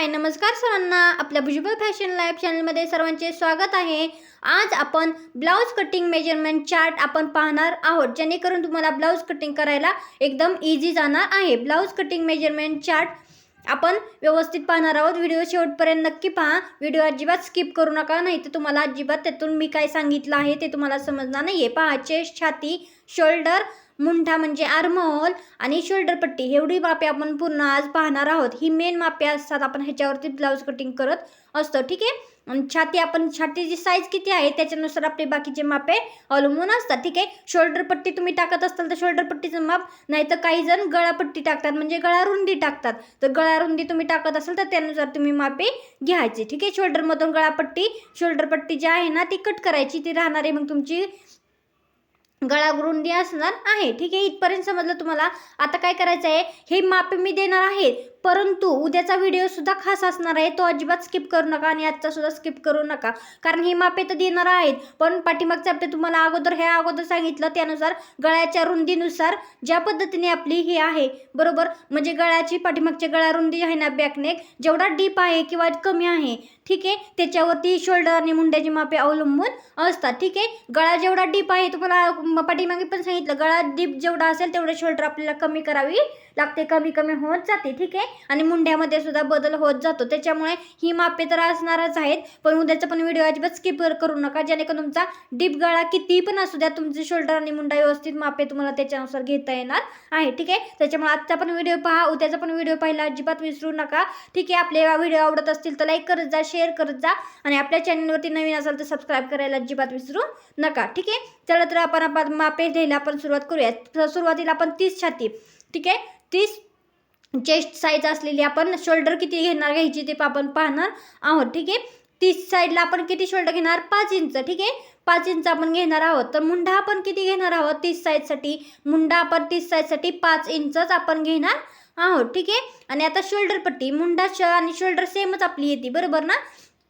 हाय नमस्कार सर्वांना, आपल्या भुजबळ फॅशन लाईफ चॅनलमध्ये सर्वांचे स्वागत आहे। आज आपण ब्लाउज कटिंग मेजरमेंट चार्ट आपण पाहणार आहोत, जेणेकरून तुम्हाला ब्लाउज कटिंग करायला एकदम इझी जाणार आहे। ब्लाउज कटिंग मेजरमेंट चार्ट आपण व्यवस्थित पाहणार आहोत। व्हिडिओ शेवटपर्यंत नक्की पहा, व्हिडिओ अजिबात स्किप करू नका, नाही तर तुम्हाला अजिबात त्यातून मी काय सांगितलं आहे ते तुम्हाला समजणार नाहीये। पहा, चेस्ट, छाती, शोल्डर, मुंठा म्हणजे आर्महोल आणि शोल्डर पट्टी एवढी मापे आपण पूर्ण आज पाहणार आहोत। ही मेन मापे असतात, आपण ह्याच्यावरती ब्लाउज कटिंग करत असतो, ठीक आहे। आणि छातीची साईज किती आहे त्याच्यानुसार आपले बाकीचे मापे अवलंबून असतात, ठीक आहे। शोल्डर पट्टी तुम्ही टाकत असाल तर शोल्डर पट्टीचं माप, नाही तर काही जण गळापट्टी टाकतात म्हणजे गळा रुंदी टाकतात, तर गळा रुंदी तुम्ही टाकत असाल तर त्यानुसार तुम्ही मापे घ्यायची, ठीक आहे। शोल्डरमधून गळापट्टी, शोल्डर पट्टी जी आहे ना ती कट करायची, ती राहणार आहे मग तुमची गळा रुंदी असणार आहे, ठीक आहे। इथपर्यंत समजलं तुम्हाला। आता काय करायचं आहे, हे मापे मी देणार आहे, परंतु उद्याचा व्हिडिओ सुद्धा खास असणार आहे, तो अजिबात स्किप करू नका आणि आजचा सुद्धा स्किप करू नका, कारण ही मापे तर देणार आहेत, पण पाठीमागचा हप्ते तुम्हाला अगोदर सांगितलं त्यानुसार गळ्याच्या रुंदीनुसार ज्या पद्धतीने आपली ही आहे, बरोबर, म्हणजे गळ्याची पाठीमागची गळा रुंदी आहे ना, बॅकनेक जेवढा डीप आहे किंवा कमी आहे, ठीक आहे, त्याच्यावरती शोल्डर आणि मुंड्याची मापे अवलंबून असतात, ठीक आहे। गळा जेवढा डीप आहे, तुम्हाला पाठीमागे पण सांगितलं, गळा डीप जेवढा असेल तेवढे शोल्डर आपल्याला कमी करावी लागते, कमी होत जाते, ठीक आहे। आणि मुंड्यामध्ये सुद्धा बदल होत जातो, त्याच्यामुळे ही मापे तर असणारच आहेत, पण उद्याचा पण व्हिडिओ अजिबात स्किप करू नका, जेणेकरून तुमचा डीप गळा किती पण असू द्या, तुमचे शोल्डर आणि मुंडा व्यवस्थित मापे तुम्हाला त्याच्यानुसार घेता येणार आहे, ठीक आहे। त्याच्यामुळे आजचा पण व्हिडिओ पहा, उद्याचा पण व्हिडिओ पाहायला अजिबात विसरू नका, ठीक आहे। आपले व्हिडिओ आवडत असतील तर लाईक करत जा, शेअर करत जा, आणि आपल्या चॅनलवरती नवीन असाल तर सबस्क्राईब करायला अजिबात विसरू नका, ठीक आहे। चला तर आपण मापे घ्यायला आपण सुरुवात करूया। सुरुवातीला आपण 30 छाती, ठीक आहे, 30 चेस्ट साईज असलेली आपण शोल्डर किती घ्यायची ते आपण पाहणार आहोत, ठीक आहे। 30 साईडला आपण किती शोल्डर घेणार, 5 इंच, ठीक आहे, 5 इंच आपण घेणार आहोत। तर मुंडा आपण किती घेणार आहोत 30 साईजसाठी, मुंडा आपण 30 साईजसाठी 5 इंचच आपण घेणार आहोत, ठीक आहे। आणि आता शोल्डर पट्टी, मुंडा आणि शोल्डर सेमच आपली येते, बरोबर ना,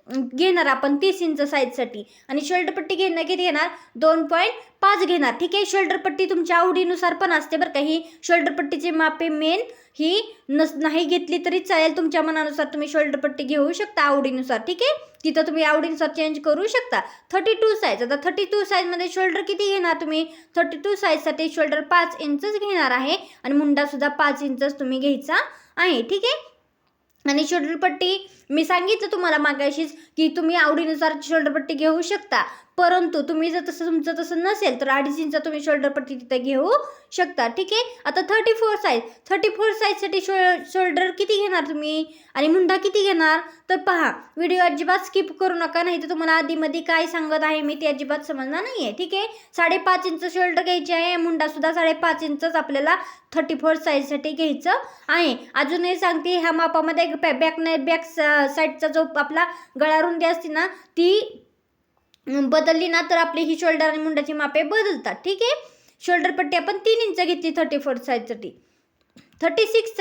घेणार आपण 30 इंच साईजसाठी, आणि शोल्डर पट्टी किती घेणार, 2.5 घेणार, ठीक आहे। शोल्डर पट्टी तुमच्या आवडीनुसार पण असते बरं का, ही शोल्डर पट्टीची मापे मेन ही नाही घेतली तरी चालेल, तुमच्या मनानुसार तुम्ही शोल्डर पट्टी घेऊ शकता आवडीनुसार, ठीक आहे। तिथं तुम्ही आवडीनुसार चेंज करू शकता। 32 साईज, आता 32 साईजमध्ये शोल्डर किती घेणार तुम्ही, 32 साईजसाठी शोल्डर 5 इंचच घेणार आहे, आणि मुंडा सुद्धा 5 इंचच तुम्ही घ्यायचा आहे, ठीक आहे। आणि शोल्डर पट्टी मी सांगितलं तुम्हाला मागाशीच की तुम्ही आवडीनुसार शोल्डर पट्टी घेऊ शकता, परंतु तुम्ही जर तुमचं तसं नसेल तर 2.5 इंच तुम्ही शोल्डर पट्टी तिथे घेऊ शकता, ठीक आहे। आता 34 साईजसाठी शोल्डर किती घेणार तुम्ही आणि मुंडा किती घेणार, तर पहा, व्हिडिओ अजिबात स्किप करू नका, नाही तर तुम्हाला आधीमध्ये काय सांगत आहे मी ते अजिबात समजणार नाही आहे, ठीक आहे। 5.5 इंच शोल्डर घ्यायचे आहे, मुंडा सुद्धा 5.5 इंचच आपल्याला 34 साईजसाठी घ्यायचं आहे। अजूनही सांगते, ह्या मापामध्ये बॅक साईडचा जो आपला गळा रुंदी असते ना, ती बदलली ना तर आपली ही शोल्डर आणि मुंडाची मापे बदलतात, ठीक आहे। शोल्डर पट्टी आपण 3 इंच घेतली 34 साईजसाठी। 36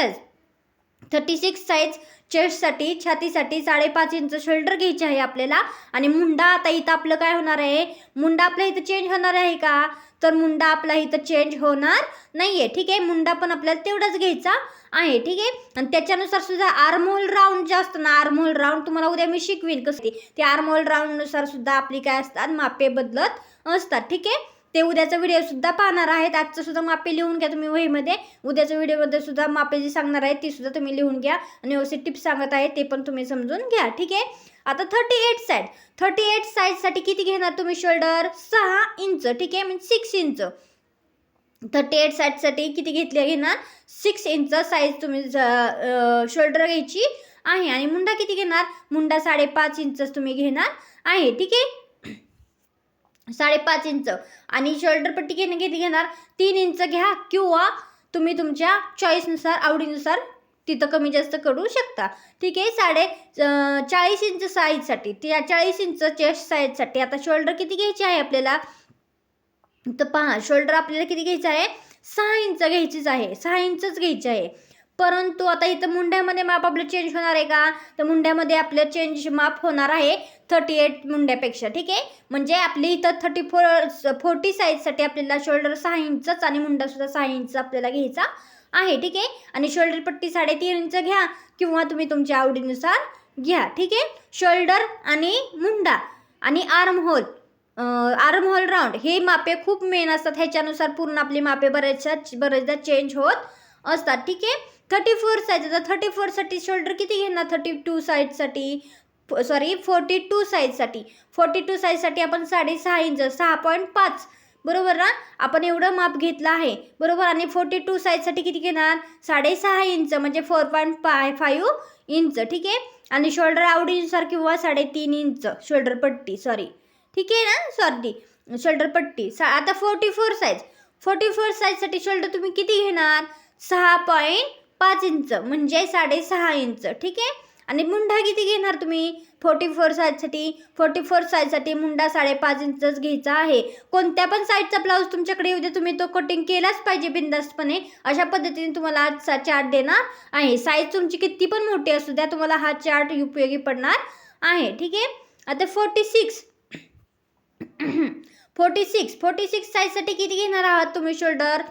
साईज चेस्टसाठी, छातीसाठी 5.5 इंच शोल्डर घ्यायचे आहे आपल्याला, आणि मुंडा आता इथं आपलं काय होणार आहे, मुंडा आपल्या इथं चेंज होणार आहे का, तर मुंडा आपला इथं चेंज होणार नाहीये, ठीक आहे। मुंडा पण आपल्याला तेवढाच घ्यायचा आहे, ठीक आहे। आणि त्याच्यानुसार सुद्धा आर्महोल राऊंड जे असतं ना, आर्महोल राऊंड तुम्हाला उद्या मी शिकवीन कसं ते आर्महोल राऊंडनुसार सुद्धा आपली काय असतात मापे बदलत असतात, ठीक आहे। ते उद्याचा व्हिडिओ सुद्धा पाहणार आहेत, आजचं सुद्धा मापे लिहून घ्या तुम्ही वहीमध्ये, उद्याच्या व्हिडिओमध्ये सुद्धा मापे जी सांगणार आहे ती सुद्धा तुम्ही लिहून घ्या, आणि व्यवस्थित टिप्स सांगत आहे ते पण तुम्ही समजून घ्या, ठीक आहे। आता 38 साईजसाठी किती घेणार तुम्ही शोल्डर, 6 इंच, ठीक आहे, म्हणजे 6 इंच। 38 साईजसाठी किती घेणार, 6 इंच साईज तुम्ही शोल्डर घ्यायची आहे, आणि मुंडा किती घेणार, मुंडा 5.5 इंच तुम्ही घेणार आहे, ठीक आहे, 5.5 इंच। आणि शोल्डर पट्टी किती घेणार, 3 इंच घ्या, किंवा तुम्ही तुमच्या चॉईसनुसार आवडीनुसार तिथं कमी जास्त करू शकता, ठीक आहे। 40 इंच साईजसाठी, 40 इंच चेस्ट साईजसाठी आता शोल्डर किती घ्यायचे आहे आपल्याला, तर पहा, शोल्डर आपल्याला किती घ्यायचं आहे, 6 इंच घ्यायचीच आहे, 6 इंचच घ्यायचे आहे। परंतु आता इथं मुंड्यामध्ये माप आपलं चेंज होणार आहे का, तर मुंड्यामध्ये आपलं चेंज माप होणार आहे 38 मुंड्यापेक्षा, ठीक आहे। म्हणजे आपली इथं 40 साईजसाठी आपल्याला शोल्डर 6 इंचच आणि मुंडा सुद्धा 6 इंच आपल्याला घ्यायचा आहे. ठीक आहे. आणि शोल्डर पट्टी 3.5 इंच घ्या किंवा तुम्ही तुमच्या आवडीनुसार घ्या. ठीक आहे. शोल्डर आणि मुंडा आणि आर्म होल राऊंड हे मापे खूप मेन असतात. ह्याच्यानुसार पूर्ण आपली मापे बरेचदा चेंज होत असतात. ठीक आहे. 34 साईज. आता 34 साठी शोल्डर किती घेणार? 42 साईजसाठी 42 साईजसाठी 42 साईजसाठी आपण 6.5 इंच 6.5 बरोबर ना. आपण एवढं माप घेतलं आहे बरोबर. आणि 42 साईजसाठी किती घेणार? 6.5 इंच म्हणजे 4.5 इंच. ठीक आहे. आणि शोल्डर आवडीनुसार किंवा 3.5 इंच शोल्डर पट्टी ठीक आहे ना. शोल्डर पट्टी आता 44 साईजसाठी शोल्डर तुम्ही किती घेणार? 6.5 इंच म्हणजे 6.5 इंच. ठीक आहे. आणि मुंडा किती घेणार तुम्ही? 44 साईजसाठी मुंडा 5.5 इंचच घ्यायचा आहे. कोणत्या पण साईजचा ब्लाऊज तुमच्याकडे येऊ दे, तुम्ही तो कटिंग केलाच पाहिजे बिनधास्तपणे. अशा पद्धतीने तुम्हाला आजचा चार्ट देणार आहे. साईज तुमची किती पण मोठी असू द्या, तुम्हाला हा चार्ट उपयोगी पडणार आहे. ठीक आहे. आता 46 साईजसाठी किती घेणार आहात तुम्ही शोल्डर?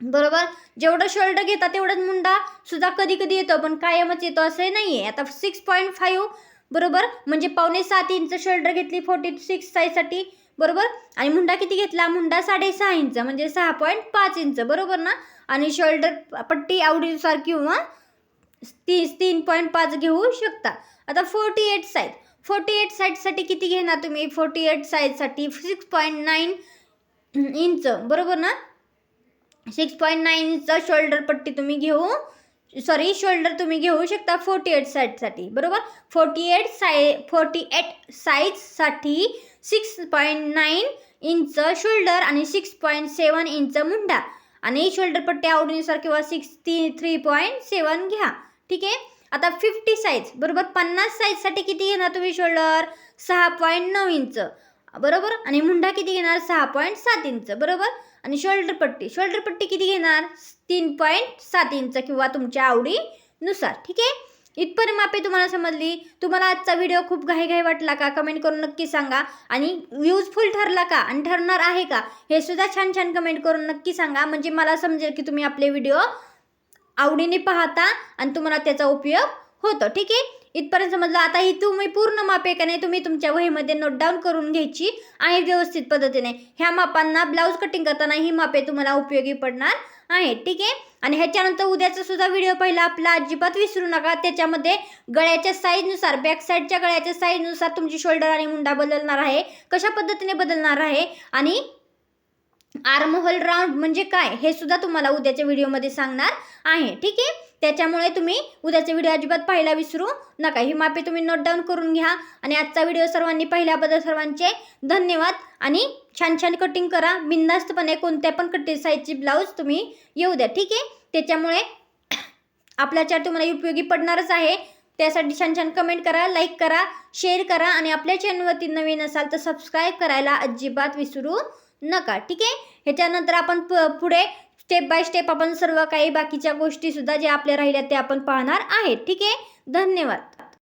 बरोबर. जेवढं शोल्डर घेता तेवढंच मुंडा सुद्धा कधी कधी येतो, पण कायमच येतो असं नाहीये. आता 6.5 बरोबर म्हणजे 6.25 इंच शोल्डर घेतली 46 साईजसाठी बरोबर. आणि मुंडा किती घेतला? मुंडा 6.5 इंच म्हणजे 6.5 इंच बरोबर ना. आणि शोल्डर पट्टी आवडीनुसार किंवा 3.5 घेऊ शकता. आता 48 साईजसाठी किती घेणार तुम्ही? 48 साईजसाठी 6.9 इंच बरोबर ना. 6.9 इंच शोल्डर पट्टी शोल्डर तुम्ही घेऊ शकता 48 साईजसाठी बरोबर. 48 साईजसाठी 6.9 इंच शोल्डर आणि 6.7 इंच मुंडा. आणि शोल्डर पट्टी आवडीनुसार किंवा 3.7 घ्या. ठीक आहे. आता 50 साईज बरोबर. 50 साईजसाठी किती घेणार तुम्ही शोल्डर? 6.9 इंच बरोबर. आणि मुंडा किती घेणार? 6.7 इंच बरोबर. आणि शोल्डर पट्टी किती घेणार? 3.7 इंच किंवा तुमच्या आवडीनुसार. ठीक आहे. इथपर्यंत मापे तुम्हाला समजली. तुम्हाला आजचा व्हिडिओ खूप घाई वाटला का? कमेंट करून नक्की सांगा. आणि युजफुल ठरला का आणि ठरणार आहे का हे सुद्धा छान कमेंट करून नक्की सांगा. म्हणजे मला समजेल की तुम्ही आपले व्हिडिओ आवडीने पाहता आणि तुम्हाला त्याचा उपयोग होतो. ठीक आहे. इथपर्यंत समजलं. आता ही तुम्ही पूर्ण मापे का नाही तुम्ही तुमच्या वहीमध्ये नोट डाऊन करून घ्यायची आहे व्यवस्थित पद्धतीने. ह्या मापांना ब्लाऊज कटिंग करताना ही मापे तुम्हाला उपयोगी पडणार आहे. ठीक आहे. आणि ह्याच्यानंतर उद्याचा सुद्धा व्हिडिओ पहिला आपला अजिबात विसरू नका. त्याच्यामध्ये गळ्याच्या साईजनुसार बॅक साईडच्या गळ्याच्या साईजनुसार तुमची शोल्डर आणि मुंडा बदलणार आहे. कशा पद्धतीने बदलणार आहे आणि आर्म होल राऊंड म्हणजे काय हे सुद्धा तुम्हाला उद्याच्या व्हिडिओमध्ये सांगणार आहे. ठीक आहे. त्याच्यामुळे तुम्ही उद्याचा व्हिडिओ अजिबात पाहायला विसरू नका. ही मापे तुम्ही नोट डाऊन करून घ्या. आणि आजचा व्हिडिओ सर्वांनी पाहिल्याबद्दल सर्वांचे धन्यवाद. आणि छान कटिंग करा बिनधास्तपणे. कोणत्या पण कटिंग साईजची ब्लाऊज तुम्ही येऊ द्या. ठीक आहे. त्याच्यामुळे आपला चार्ट तुम्हाला उपयोगी पडणारच आहे. त्यासाठी छान कमेंट करा, लाईक करा, शेअर करा. आणि आपल्या चॅनलवरती नवीन असाल तर सबस्क्राईब करायला अजिबात विसरू नका. ठीक आहे. ह्याच्यानंतर आपण पुढे स्टेप बाय स्टेप आपण सर्व काही बाकीच्या गोष्टी सुद्धा ज्या आपल्या राहिल्या त्या आपण पाहणार आहेत. ठीक आहे. धन्यवाद.